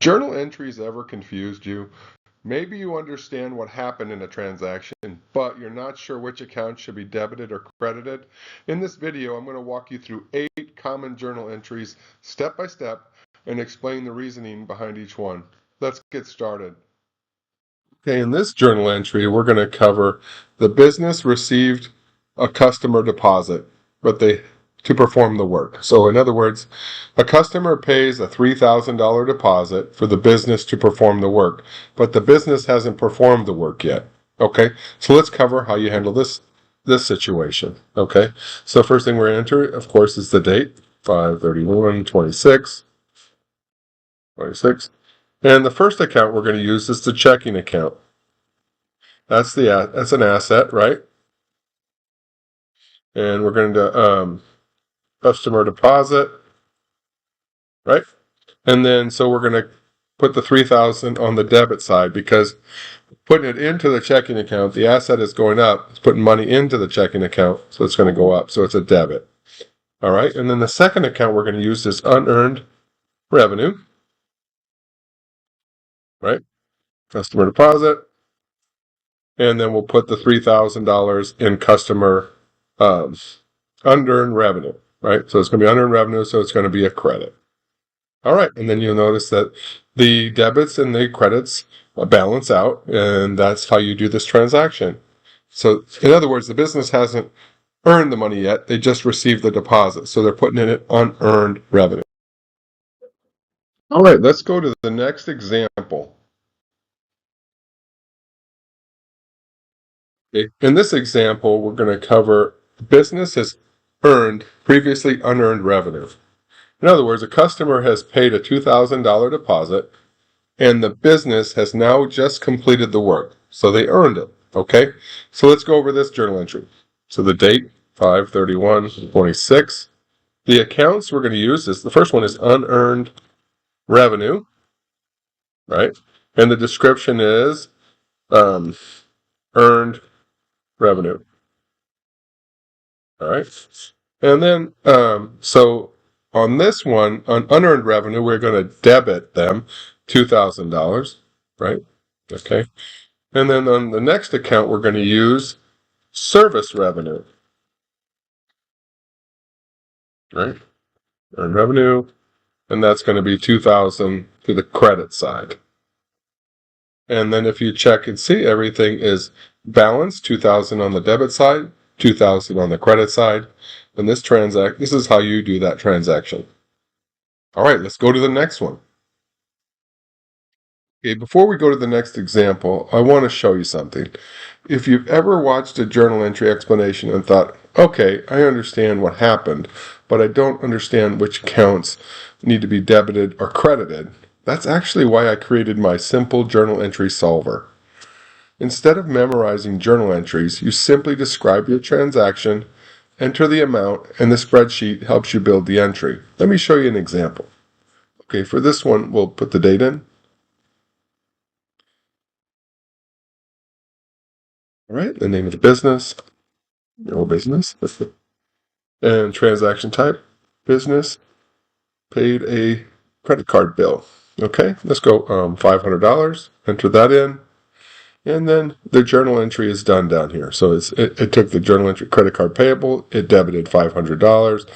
Journal entries ever confused you? Maybe you understand what happened in a transaction, but you're not sure which account should be debited or credited. In this video, I'm going to walk you through 8 common journal entries step by step and explain the reasoning behind each one. Let's get started. Okay, in this journal entry, we're going to cover the business received a customer deposit, but they to perform the work. So in other words, a customer pays a $3,000 deposit for the business to perform the work, but the business hasn't performed the work yet. Okay, so let's cover how you handle this situation. Okay, so first thing we're going to enter, of course, is the date, 5/31/26. And the first account we're going to use is the checking account. That's an asset, right? And we're going to customer deposit, right? And then so we're going to put the 3,000 on the debit side because putting it into the checking account, the asset is going up. It's putting money into the checking account, so it's going to go up. So it's a debit. All right. And then the second account we're going to use is unearned revenue, right? Customer deposit. And then we'll put the $3,000 in customer um, unearned revenue, right? So it's going to be unearned revenue, so it's going to be a credit. All right, and then you'll notice that the debits and the credits balance out, and that's how you do this transaction. So, in other words, the business hasn't earned the money yet, they just received the deposit, so they're putting in it unearned revenue. All right, let's go to the next example. Okay. In this example, we're going to cover business has earned previously unearned revenue. In other words, a customer has paid a $2,000 deposit, and the business has now just completed the work. So they earned it. Okay? So let's go over this journal entry. So the date, 5/31/26. The accounts we're going to use is the first one is unearned revenue, right? And the description is earned revenue. All right. And then, so on this one, on unearned revenue, we're going to debit them $2,000, right? Okay. And then on the next account, we're going to use service revenue, right? Earned revenue, and that's going to be $2,000 to the credit side. And then if you check and see, everything is balanced, $2,000 on the debit side, $2,000 on the credit side. And this is how you do that transaction. All right, let's go to the next one. Okay, before we go to the next example, I want to show you something. If you've ever watched a journal entry explanation and thought, okay, I understand what happened, but I don't understand which accounts need to be debited or credited, that's actually why I created my simple journal entry solver. Instead of memorizing journal entries, you simply describe your transaction, enter the amount, and the spreadsheet helps you build the entry. Let me show you an example. Okay, for this one, we'll put the date in. All right, the name of the business, your business, and transaction type, business, paid a credit card bill. Okay, let's go $500, enter that in, and then the journal entry is done down here. So it took the journal entry credit card payable, it debited $500.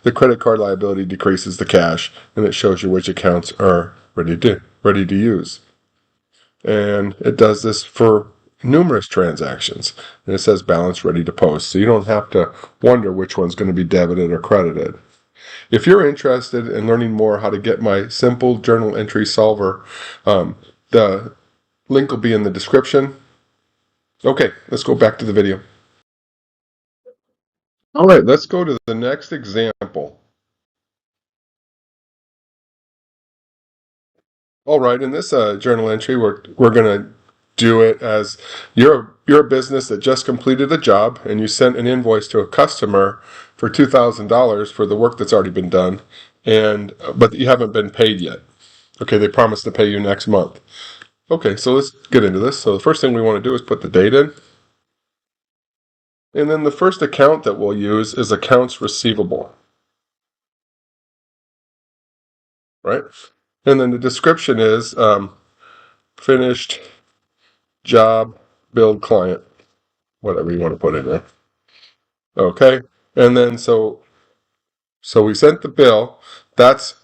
The credit card liability decreases the cash, and it shows you which accounts are ready to use. And it does this for numerous transactions, and it says balance ready to post, so you don't have to wonder which one's going to be debited or credited. If you're interested in learning more how to get my simple journal entry solver, the link will be in the description. Okay, let's go back to the video. All right, let's go to the next example. All right, in this journal entry, we're going to do it as you're a business that just completed a job and you sent an invoice to a customer for $2,000 for the work that's already been done, but you haven't been paid yet. Okay, they promised to pay you next month. Okay, so let's get into this. So the first thing we want to do is put the date in. And then the first account that we'll use is accounts receivable. Right? And then the description is finished job, billed client, whatever you want to put in there. Okay. And then so we sent the bill. That's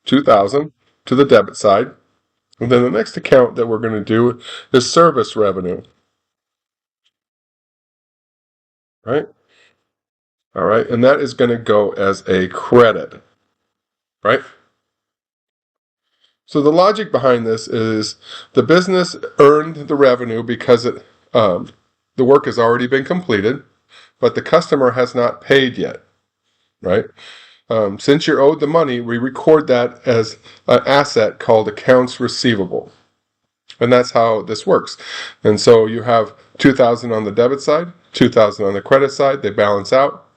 $2,000 to the debit side. And then the next account that we're going to do is service revenue. Right? All right. And that is going to go as a credit. Right? So the logic behind this is the business earned the revenue because the work has already been completed, but the customer has not paid yet. Right? Since you're owed the money, we record that as an asset called accounts receivable. And that's how this works. And so you have $2,000 on the debit side, $2,000 on the credit side. They balance out.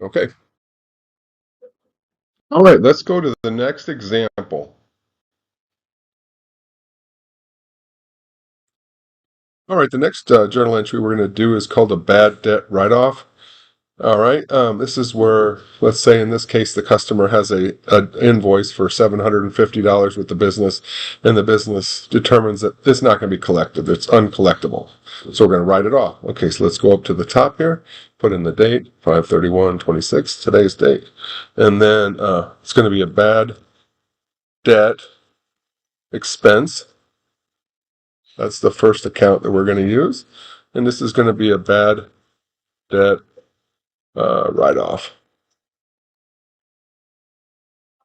Okay. All right, let's go to the next example. All right, the next journal entry we're going to do is called a bad debt write-off. All right. This is where, let's say in this case, the customer has an invoice for $750 with the business, and the business determines that it's not going to be collected. It's uncollectible. So we're going to write it off. Okay, so let's go up to the top here, put in the date, 5/31/26, today's date. And then it's going to be a bad debt expense. That's the first account that we're going to use. And this is going to be a bad debt write-off.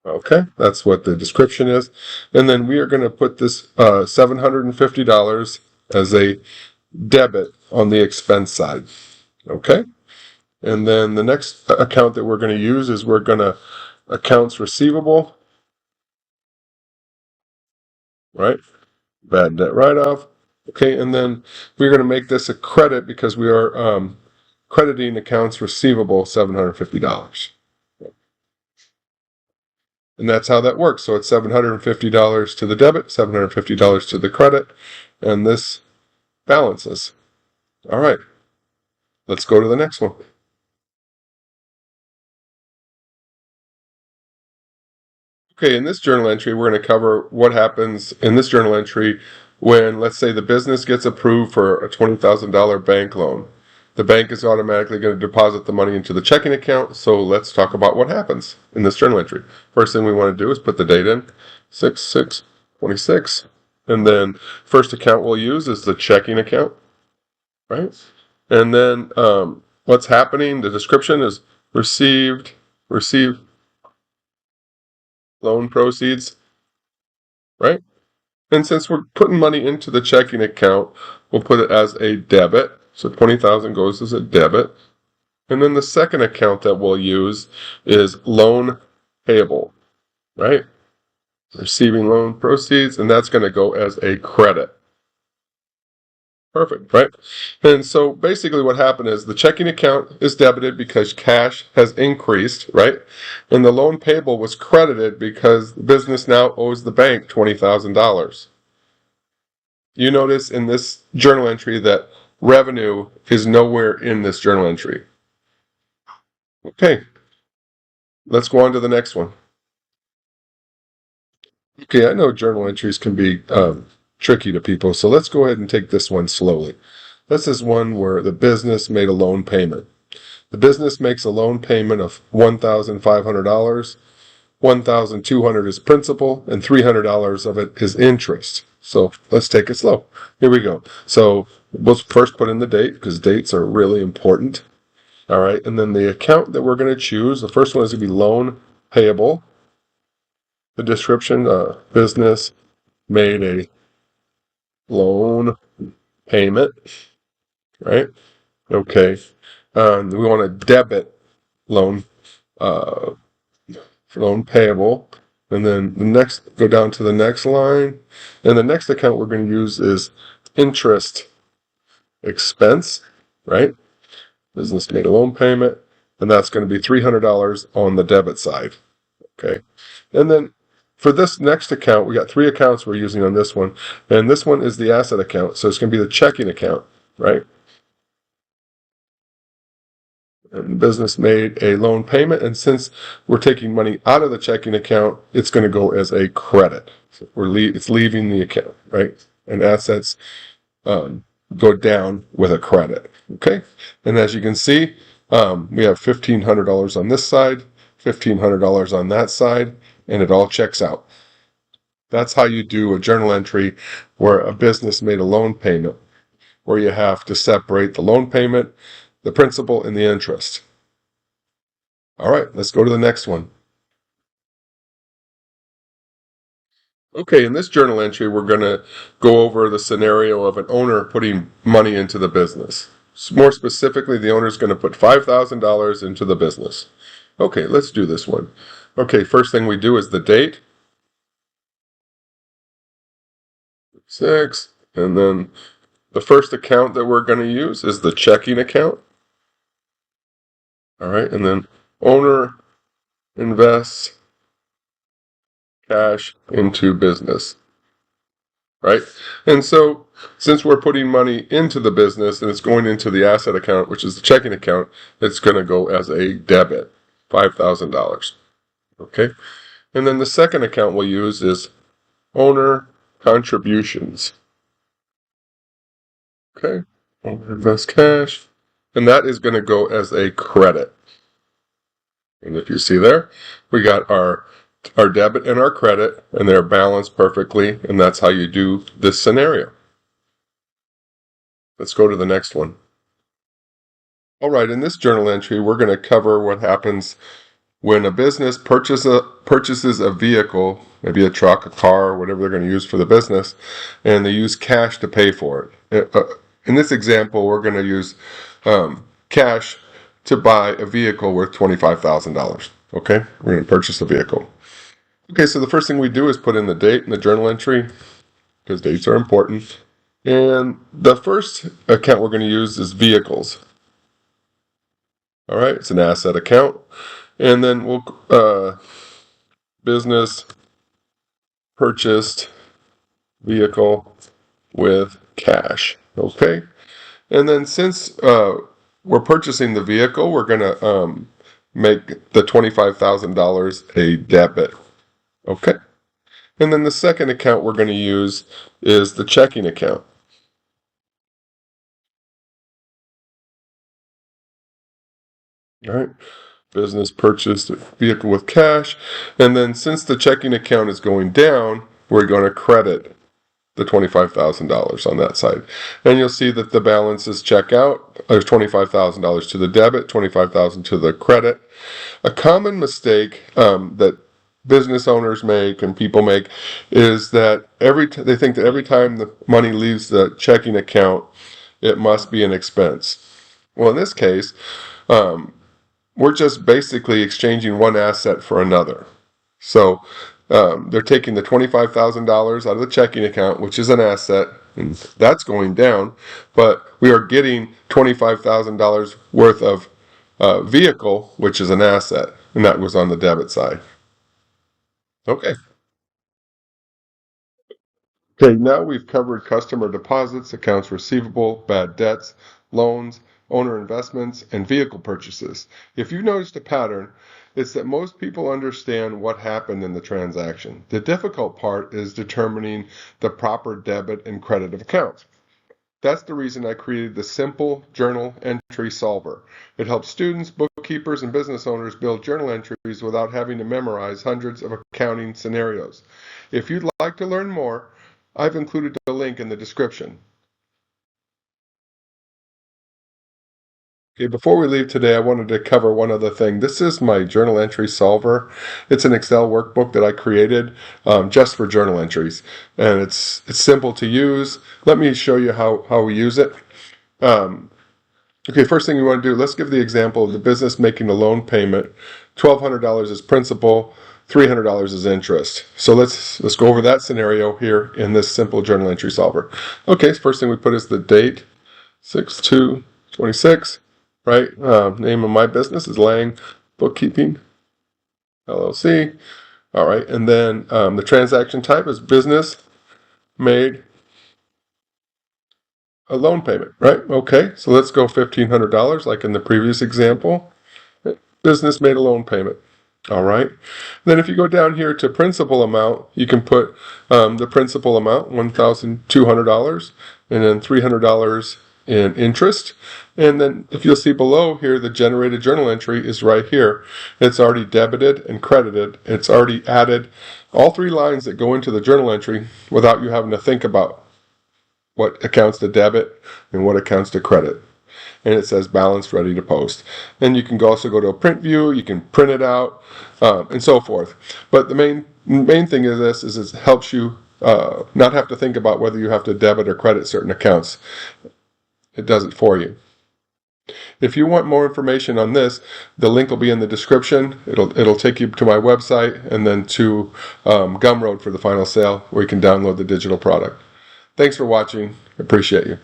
Okay, that's what the description is. And then we are going to put this $750 as a debit on the expense side. Okay? And then the next account that we're going to use is we're going to accounts receivable, right? Bad debt write-off. Okay, and then we're going to make this a credit because we are crediting accounts receivable $750. And that's how that works. So it's $750 to the debit, $750 to the credit, and this balances. All right. Let's go to the next one. Okay, in this journal entry, we're going to cover what happens in this journal entry when, let's say, the business gets approved for a $20,000 bank loan. The bank is automatically going to deposit the money into the checking account, so let's talk about what happens in this journal entry. First thing we want to do is put the date in, 6/6/26, and then first account we'll use is the checking account, right? And then what's happening, the description is receive loan proceeds, right? And since we're putting money into the checking account, we'll put it as a debit. So 20,000 goes as a debit. And then the second account that we'll use is loan payable, right? Receiving loan proceeds, and that's going to go as a credit. Perfect, right? And so basically what happened is the checking account is debited because cash has increased, right? And the loan payable was credited because the business now owes the bank $20,000. You notice in this journal entry that revenue is nowhere in this journal entry. Okay, let's go on to the next one. Okay, I know journal entries can be tricky to people, so let's go ahead and take this one slowly. This is one where the business made a loan payment. The business makes a loan payment of $1,500. $1,200 is principal, and $300 of it is interest. So let's take it slow. Here we go. So we'll first put in the date because dates are really important. All right, and then the account that we're going to choose, the first one is going to be loan payable. The description, business made a loan payment, right? Okay. We want a debit loan, loan payable. And then the next, go down to the next line. And the next account we're going to use is interest expense, right? Business made a loan payment, and that's going to be $300 on the debit side. Okay. And then for this next account, we got three accounts we're using on this one. And this one is the asset account. So it's going to be the checking account, right? And the business made a loan payment, and since we're taking money out of the checking account, it's going to go as a credit. So it's leaving the account, right? And assets go down with a credit. Okay, and as you can see, we have $1,500 on this side, $1,500 on that side, and it all checks out. That's how you do a journal entry where a business made a loan payment, where you have to separate the loan payment, the principal, and the interest. All right, let's go to the next one. Okay, in this journal entry, we're going to go over the scenario of an owner putting money into the business. More specifically, the owner is going to put $5,000 into the business. Okay, let's do this one. Okay, first thing we do is the date. 6, and then the first account that we're going to use is the checking account. All right, and then owner invests cash into business. Right? And so, since we're putting money into the business and it's going into the asset account, which is the checking account, it's going to go as a debit, $5,000. Okay? And then the second account we'll use is owner contributions. Okay? Owner invests cash, and that is going to go as a credit. And if you see there, we got our debit and our credit, and they're balanced perfectly, and that's how you do this scenario. Let's go to the next one. All right, in this journal entry, we're going to cover what happens when a business purchases a vehicle, maybe a truck, a car, whatever they're going to use for the business, and they use cash to pay for it. In this example, we're going to use cash to buy a vehicle worth $25,000. Okay, we're going to purchase a vehicle. Okay, so the first thing we do is put in the date in the journal entry, because dates are important. And the first account we're going to use is vehicles. All right, it's an asset account. And then we'll business purchased vehicle with cash. Okay, and then since we're purchasing the vehicle, we're going to make the $25,000 a debit. Okay, and then the second account we're going to use is the checking account. All right, business purchased vehicle with cash, and then since the checking account is going down, we're going to credit the $25,000 on that side. And you'll see that the balances check out. There's $25,000 to the debit, $25,000 to the credit. A common mistake that business owners make and people make is that they think that every time the money leaves the checking account, it must be an expense. Well, in this case, we're just basically exchanging one asset for another. So they're taking the $25,000 out of the checking account, which is an asset, and that's going down, but we are getting $25,000 worth of vehicle, which is an asset, and that was on the debit side. Okay. Okay, now we've covered customer deposits, accounts receivable, bad debts, loans, owner investments, and vehicle purchases. If you noticed a pattern, it's that most people understand what happened in the transaction. The difficult part is determining the proper debit and credit of accounts. That's the reason I created the simple journal entry solver. It helps students, bookkeepers, and business owners build journal entries without having to memorize hundreds of accounting scenarios. If you'd like to learn more, I've included a link in the description. Okay, before we leave today, I wanted to cover one other thing. This is my journal entry solver. It's an Excel workbook that I created just for journal entries, and it's simple to use. Let me show you how we use it. Okay, first thing you want to do, let's give the example of the business making a loan payment. $1,200 is principal, $300 is interest. So let's go over that scenario here in this simple journal entry solver. Okay, first thing we put is the date, 6/2/26. Right? Name of my business is Lang Bookkeeping, LLC. All right. And then the transaction type is business made a loan payment, right? Okay, so let's go $1,500 like in the previous example. Business made a loan payment. All right. Then if you go down here to principal amount, you can put the principal amount, $1,200, and then $300 in interest. And then if you'll see below here, the generated journal entry is right here. It's already debited and credited. It's already added all three lines that go into the journal entry without you having to think about what accounts to debit and what accounts to credit. And it says balanced, ready to post. And you can also go to a print view, you can print it out, and so forth. But the main thing of this is it helps you not have to think about whether you have to debit or credit certain accounts. It does it for you. If you want more information on this, the link will be in the description. It'll take you to my website and then to Gumroad for the final sale, where you can download the digital product. Thanks for watching. Appreciate you.